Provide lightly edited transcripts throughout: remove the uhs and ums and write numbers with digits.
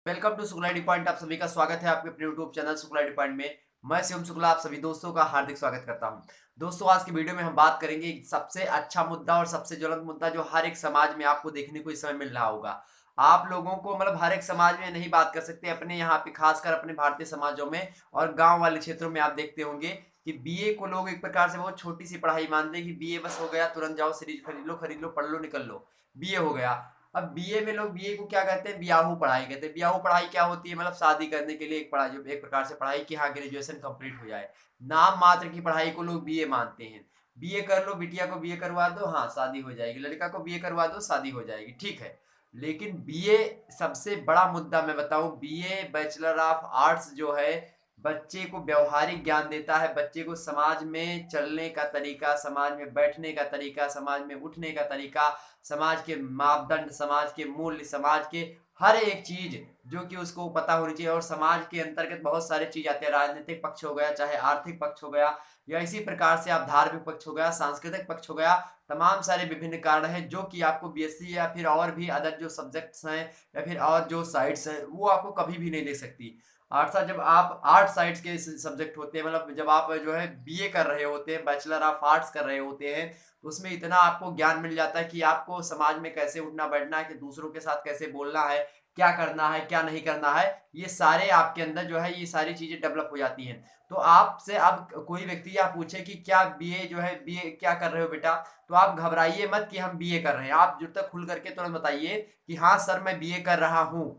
Welcome to Shukla D point. आप सभी का स्वागत है आपके अपने YouTube channel Shukla D point में। मैं शिवम शुक्ला आप सभी दोस्तों का हार्दिक स्वागत करता हूं। दोस्तों, आज की वीडियो में हम बात करेंगे एक सबसे अच्छा मुद्दा और सबसे ज्वलंत मुद्दा जो हर एक समाज में आपको देखने को इस समय मिल रहा होगा। आप लोगों को मतलब हर एक समाज में नहीं बात कर सकते, अपने यहाँ पे खासकर अपने भारतीय समाजों में और गाँव वाले क्षेत्रों में आप देखते होंगे कि बीए को लोग एक प्रकार से बहुत छोटी सी पढ़ाई मानते हैं कि बीए बस हो गया, तुरंत जाओ सीरीज खरीद लो, पढ़ लो, निकल लो, बीए हो गया। अब बीए में लोग बीए को क्या कहते हैं, बियाहू पढ़ाई कहते हैं। बियाहू पढ़ाई क्या होती है, मतलब शादी करने के लिए एक पढ़ाई, जो एक प्रकार से पढ़ाई की हाँ ग्रेजुएशन कंप्लीट हो जाए, नाम मात्र की पढ़ाई को लोग बीए मानते हैं। बीए कर लो, बिटिया को बीए करवा दो, हाँ शादी हो जाएगी, लड़का को बीए करवा दो शादी हो जाएगी, ठीक है। लेकिन बीए सबसे बड़ा मुद्दा मैं बताऊं, बीए बैचलर ऑफ आर्ट्स जो है बच्चे को व्यवहारिक ज्ञान देता है, बच्चे को समाज में चलने का तरीका, समाज में बैठने का तरीका, समाज में उठने का तरीका, समाज के मापदंड, समाज के मूल्य, समाज के हर एक चीज जो कि उसको पता होनी चाहिए। और समाज के अंतर्गत बहुत सारे चीज आते हैं, राजनीतिक पक्ष हो गया, चाहे आर्थिक पक्ष हो गया, या इसी प्रकार से आप धार्मिक पक्ष हो गया, सांस्कृतिक पक्ष हो गया, तमाम सारे विभिन्न कारण हैं जो कि आपको बीएससी या फिर और भी अदर जो सब्जेक्ट्स हैं या फिर और जो साइट्स हैं वो आपको कभी भी नहीं दे सकती। अर्थात जब आप आर्ट साइड्स के सब्जेक्ट होते हैं, मतलब जब आप जो है बीए कर रहे होते हैं, बैचलर ऑफ आर्ट्स कर रहे होते हैं, तो उसमें इतना आपको ज्ञान मिल जाता है कि आपको समाज में कैसे उठना बैठना है, कि दूसरों के साथ कैसे बोलना है, क्या करना है क्या नहीं करना है, ये सारे आपके अंदर जो है ये सारी चीजें डेवलप हो जाती हैं। तो आपसे अब कोई व्यक्ति आप पूछे कि क्या बीए जो है, बीए क्या कर रहे हो बेटा, तो आप घबराइए मत कि हम बीए कर रहे हैं। आप जब तक खुल करके तुरंत बताइए कि हाँ सर मैं बीए कर रहा हूँ,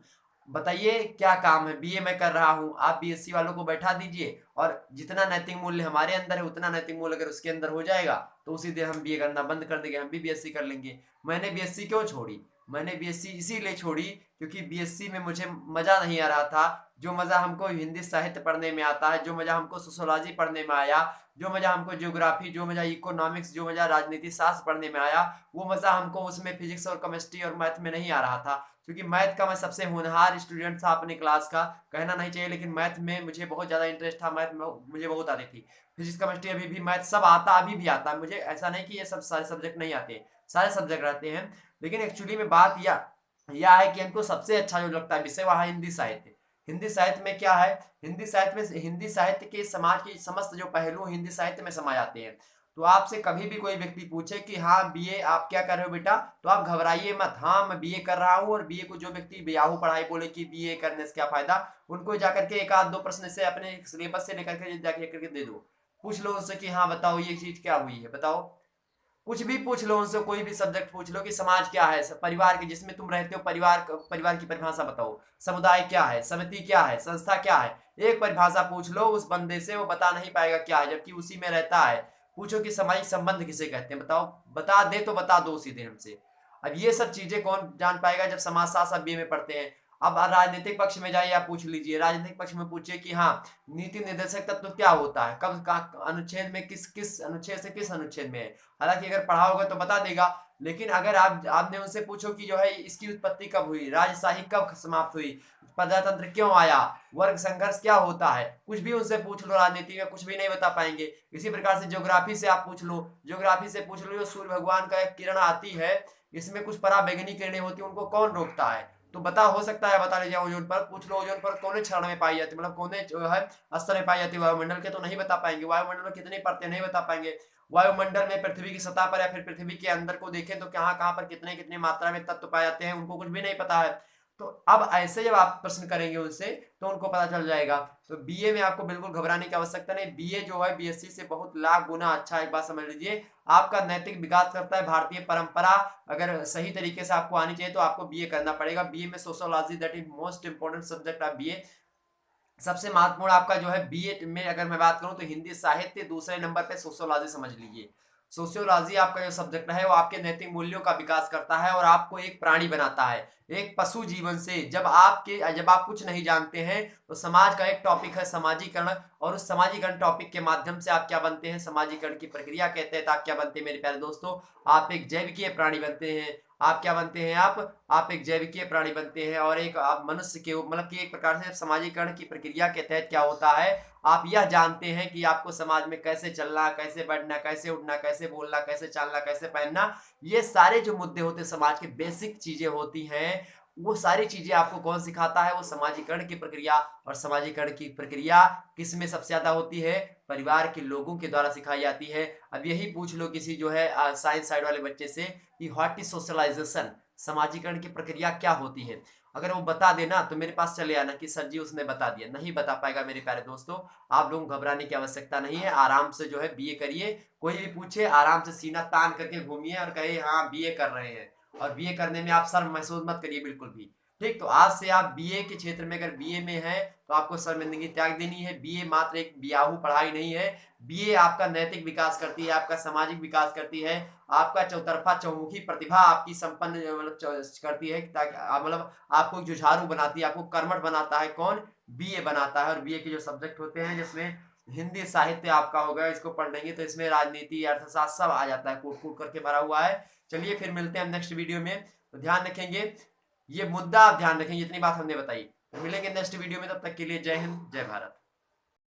बताइए क्या काम है, बीए मैं कर रहा हूँ। आप बीएससी वालों को बैठा दीजिए और जितना नैतिक मूल्य हमारे अंदर है उतना नैतिक मूल्य अगर उसके अंदर हो जाएगा तो उसी दिन हम बीए करना बंद कर देंगे, हम भी बीएससी कर लेंगे। मैंने बीएससी क्यों छोड़ी, मैंने बीएससी इसीलिए छोड़ी क्योंकि बीएससी में मुझे मजा नहीं आ रहा था। जो मजा हमको हिंदी साहित्य पढ़ने में आता है, जो मजा हमको सोशोलॉजी पढ़ने में आया, जो मजा हमको ज्योग्राफी, जो मजा इकोनॉमिक्स, जो मजा राजनीति शास्त्र पढ़ने में आया, वो मजा हमको उसमें फिजिक्स और केमिस्ट्री और मैथ में नहीं आ रहा था। क्योंकि मैथ का मैं सबसे होनहार स्टूडेंट था अपने क्लास का, कहना नहीं चाहिए, लेकिन मैथ में मुझे बहुत ज़्यादा इंटरेस्ट था, मैथ में मुझे बहुत आती थी। फिजिक्स केमिस्ट्री अभी भी मैथ सब आता, अभी भी आता है मुझे, ऐसा नहीं कि ये सब सारे सब्जेक्ट नहीं आते, सारे सब्जेक्ट रहते हैं। लेकिन एक्चुअली में बात यह है कि हमको सबसे अच्छा जो लगता है विषय वह है हिंदी साहित्य। हिंदी साहित्य में क्या है, हिंदी साहित्य में हिंदी साहित्य के समाज के समस्त जो पहलू हिंदी साहित्य में समा जाते हैं। तो आपसे कभी भी कोई व्यक्ति पूछे कि हाँ बीए आप क्या कर रहे हो बेटा, तो आप घबराइए मत, हाँ मैं बीए कर रहा हूँ। और बीए को जो व्यक्ति बेयाहू पढ़ाई बोले कि बीए करने से क्या फायदा, उनको जाकर के एक आध दो प्रश्न से अपने सिलेबस से लेकर के जाके करके दे दो, पूछ लो उनसे कि हाँ बताओ ये चीज क्या हुई है, बताओ। कुछ भी पूछ लो उनसे, कोई भी सब्जेक्ट पूछ लो कि समाज क्या है, परिवार के जिसमें तुम रहते हो, परिवार की परिभाषा बताओ, समुदाय क्या है, समिति क्या है, संस्था क्या है, एक परिभाषा पूछ लो उस बंदे से, वो बता नहीं पाएगा क्या है, जबकि उसी में रहता है। पूछो कि सामाजिक संबंध किसे कहते हैं, बताओ, बता दे तो बता दो उसी दिन हमसे। अब ये सब चीजें कौन जान पाएगा जब समाजशास्त्र आप बीए में पढ़ते हैं। अब राजनीतिक पक्ष में जाइए, आप पूछ लीजिए, राजनीतिक पक्ष में पूछिए कि हाँ नीति निर्देशक तत्व क्या होता है, कब का अनुच्छेद में किस किस अनुच्छेद से किस अनुच्छेद में है। हालांकि अगर पढ़ा होगा तो बता देगा, लेकिन अगर आपने उनसे पूछो कि जो है इसकी उत्पत्ति कब हुई, राजशाही कब समाप्त हुई, प्रजातंत्र क्यों आया, वर्ग संघर्ष क्या होता है, कुछ भी उनसे पूछ लो, राजनीति में कुछ भी नहीं बता पाएंगे। इसी प्रकार से ज्योग्राफी से आप पूछ लो, ज्योग्राफी से पूछ लो जो सूर्य भगवान का एक किरण आती है, इसमें कुछ पराबैंगनी किरणें होती है, उनको कौन रोकता है, तो बता, हो सकता है बता लीजिए। ओजोन परत पूछ लो, ओजोन परत कौन क्षण में पाई जाती है, मतलब कौन जो है स्तर में पाई जाती है, वायुमंडल के तो नहीं बता पाएंगे, वायुमंडल में कितनी परतें नहीं बता पाएंगे। वायुमंडल में पृथ्वी की सतह पर या फिर पृथ्वी के अंदर को देखें तो कहाँ कहाँ पर कितने कितने मात्रा में तत्व पाए जाते हैं, उनको कुछ भी नहीं पता है। तो अब ऐसे जब आप प्रश्न करेंगे उनसे तो उनको पता चल जाएगा। तो बीए में आपको बिल्कुल घबराने की आवश्यकता नहीं, बीए जो है बीएससी से बहुत लाख गुना अच्छा, एक बात समझ लीजिए, आपका नैतिक विकास करता है। भारतीय परंपरा अगर सही तरीके से आपको आनी चाहिए तो आपको बीए करना पड़ेगा। बीए में sociology, that is most important subject of BA. सबसे महत्वपूर्ण आपका जो है बीए में अगर मैं बात करूं तो हिंदी साहित्य, दूसरे नंबर पे सोशियोलॉजी समझ लीजिए। सोशियोलॉजी आपका जो सब्जेक्ट है वो आपके नैतिक मूल्यों का विकास करता है और आपको एक प्राणी बनाता है, एक पशु जीवन से। जब आप कुछ नहीं जानते हैं तो समाज का एक टॉपिक है समाजीकरण, और उस समाजीकरण टॉपिक के माध्यम से आप क्या बनते हैं, समाजीकरण की प्रक्रिया के तहत आप क्या बनते हैं मेरे प्यारे दोस्तों, आप एक जैविकीय प्राणी बनते हैं। आप क्या बनते हैं, आप एक जैविकीय प्राणी बनते हैं, और एक आप मनुष्य के मतलब कि एक प्रकार से समाजीकरण की प्रक्रिया के तहत क्या होता है, आप यह जानते हैं कि आपको समाज में कैसे चलना, कैसे बैठना, कैसे उठना, कैसे बोलना, कैसे चालना, कैसे पहनना, ये सारे जो मुद्दे होते हैं समाज के बेसिक चीजें होती हैं, वो सारी चीजें आपको कौन सिखाता है? वो समाजीकरण की प्रक्रिया, और समाजीकरण की प्रक्रिया किस में सबसे ज्यादा होती है? परिवार के लोगों के द्वारा सिखाई जाती है। अब यही पूछ लो किसी जो है साइंस साइड वाले बच्चे से कि व्हाट इज सोशलाइजेशन, समाजीकरण की प्रक्रिया क्या होती है? अगर वो बता देना तो मेरे पास चले आना कि सर जी उसने बता दिया। नहीं बता पाएगा मेरे प्यारे दोस्तों। आप लोगों को घबराने की आवश्यकता नहीं है। आराम से जो है बीए करिए। कोई भी पूछे आराम से सीना तान करके घूमिए और कहे हाँ बीए कर रहे हैं। और बीए करने में आप शर्म महसूस मत करिए बिल्कुल भी। ठीक, तो आज से आप बीए के क्षेत्र में अगर बीए में हैं तो आपको शर्मिंदगी त्याग देनी है। बीए मात्र एक बियाहू पढ़ाई नहीं है। बीए आपका नैतिक विकास करती है, आपका सामाजिक विकास करती है, आपका चौतरफा चौमुखी प्रतिभा आपकी संपन्न मतलब करती है, ताकि मतलब आपको जुझारू बनाती है, आपको कर्मठ बनाता है। कौन? बीए बनाता है। और बीए के जो सब्जेक्ट होते हैं जिसमें हिंदी साहित्य आपका होगा, इसको पढ़ लेंगे तो इसमें राजनीति अर्थशास्त्र सब आ जाता है, कूट कूट करके भरा हुआ है। चलिए फिर मिलते हैं नेक्स्ट वीडियो में। तो ध्यान रखेंगे, ये मुद्दा आप ध्यान रखेंगे, इतनी बात हमने बताई। तो मिलेंगे नेक्स्ट वीडियो में, तब तक के लिए जय हिंद जय भारत।